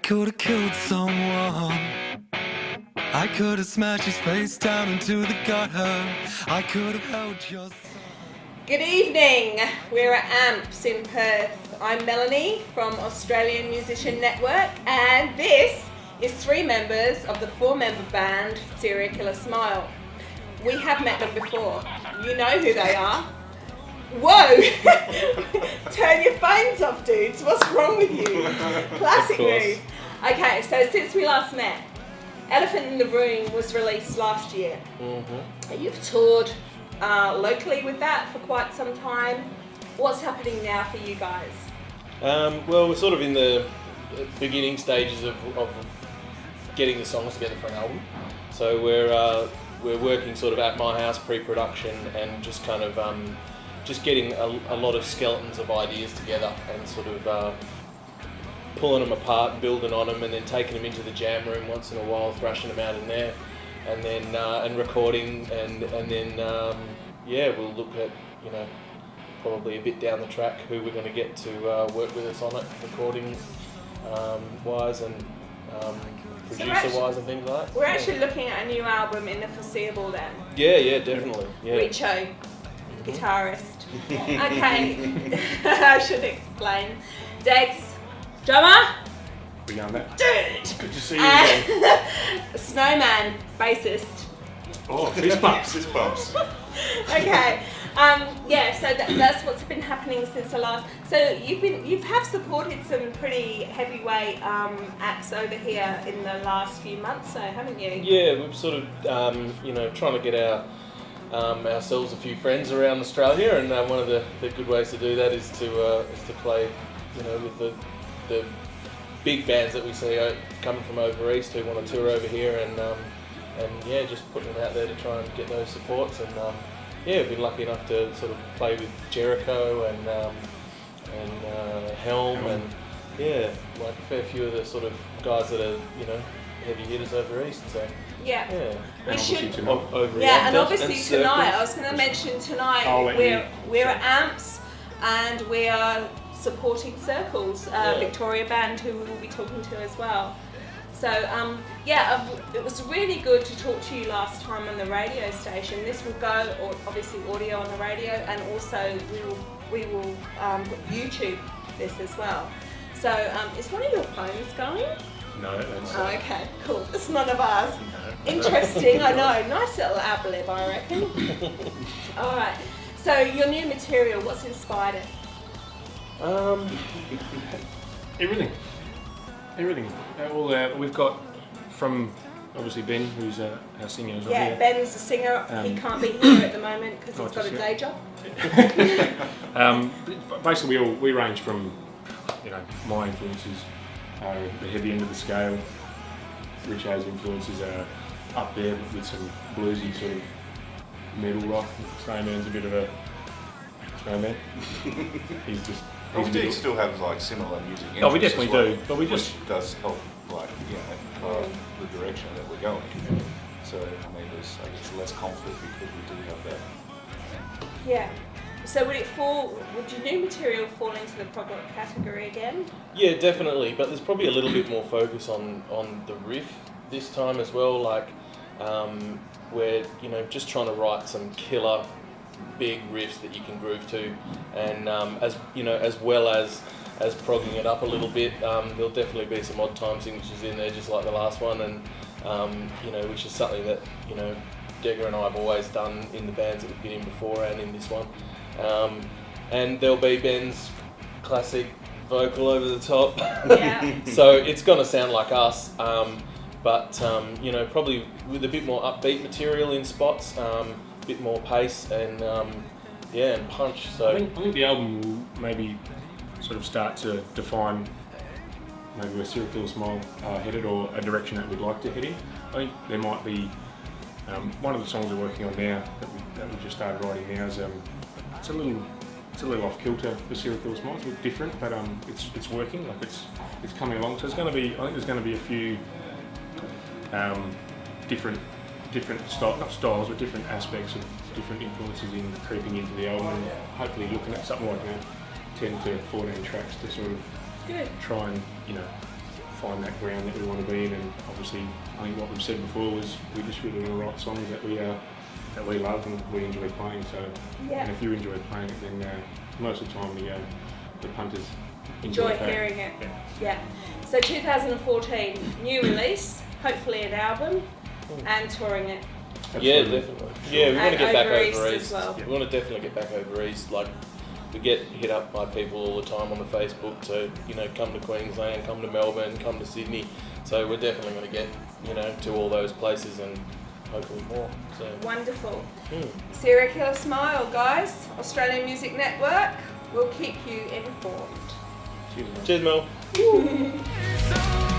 could have killed someone. I could have smashed his face down into the gutter. I could have held your son. Good evening, we're at AMPS in Perth. I'm Melanie from Australian Musician Network, and this is 3 members of the 4-member band Serial Killer Smile. We have met them before. You know who they are. Whoa! Turn your phones off, dudes. What's wrong with you? Classic move. Okay, so since we last met, Elephant in the Room was released last year. Mm-hmm. You've toured locally with that for quite some time. What's happening now for you guys? Well, we're sort of in the beginning stages of getting the songs together for an album. So we're working sort of at my house pre-production and just kind of just getting a lot of skeletons of ideas together and sort of pulling them apart, building on them, and then taking them into the jam room once in a while, thrashing them out in there, and then and recording, and then we'll look at, you know, probably a bit down the track who we're going to get to work with us on it, recording wise and producer wise and things like that. We're actually looking at a new album in the foreseeable then. Yeah, definitely. Yeah. Richo, guitarist. Okay, I should explain. Dex, drummer. We on that. Dude. Good to see you again. Snowman, bassist. Oh, fist bumps. Fist bumps. Okay. So that's what's been happening since the last. So you have supported some pretty heavyweight acts over here in the last few months, so haven't you? Yeah, we've sort of trying to get ourselves a few friends around Australia, and one of the good ways to do that is to play, you know, with the big bands that we see coming from over east who want to tour over here, and just putting them out there to try and get those supports. And we've been lucky enough to sort of play with Jericho and Helm and like a fair few of the sort of guys that are, you know, heavy hitters over east. So yeah. We should. Over And obviously tonight, I was going to mention tonight we're at AMPS and we are supporting Circles, Victoria band, who we will be talking to as well. So it was really good to talk to you last time on the radio station. This will go, obviously audio on the radio, and also we will YouTube this as well. So is one of your phones going? No, that's okay, cool. It's none of ours. No. Interesting, I know. Nice little ab lib, I reckon. All right. So your new material, what's inspired it? everything. We've got from obviously Ben, who's our singer. Yeah, Ben's the singer. He can't be here at the moment because he's got a day job. Basically, we range from, you know, my influences are the heavy end of the scale. Richo's influences are up there with some bluesy sort of metal rock. Snowman's a bit of a snowman. We still have like similar music. Oh, we definitely do, but which does help, like, you know, the direction that we're going. So I mean, there's, I guess, less conflict because we do have that. Yeah. So would your new material fall into the prog rock category again? Yeah, definitely. But there's probably a little bit more focus on the riff this time as well. Like we're, you know, just trying to write some killer big riffs that you can groove to, and as you know, as well as progging it up a little bit. There'll definitely be some odd time signatures in there, just like the last one, and you know, which is something that, you know, Degger and I have always done in the bands that we've been in before and in this one. And there'll be Ben's classic vocal over the top. Yeah. So it's going to sound like us, but you know, probably with a bit more upbeat material in spots, a bit more pace and and punch. So I think the album will maybe sort of start to define maybe where Serial Killer Smile headed, or a direction that we'd like to head in. I think there might be one of the songs we're working on now that we just started writing now is it's a little off kilter for Serial Killer Smile. It's a bit different, but it's working. Like it's coming along. So I think there's going to be a few different not styles, but different aspects of different influences in creeping into the album. And hopefully looking at something like 10 to 14 tracks to sort of try and, you know, find that ground that we want to be in. And obviously, I think what we've said before was we just really want to write songs that we love and we enjoy playing. So, and if you enjoy playing it, then most of the time the punters enjoy playing. hearing it. Yeah. So 2014, new release, hopefully an album, and touring it. Yeah, Absolutely. definitely. Yeah, we want to get back over as east. well. We want to definitely get back over east. Like, we get hit up by people all the time on the Facebook to, come to Queensland, come to Melbourne, come to Sydney. So we're definitely going to get, to all those places and hopefully more. So Wonderful. Serial Killer Smile, guys. Australian Music Network. We'll keep you informed. Cheers, mate. Cheers, Mel. So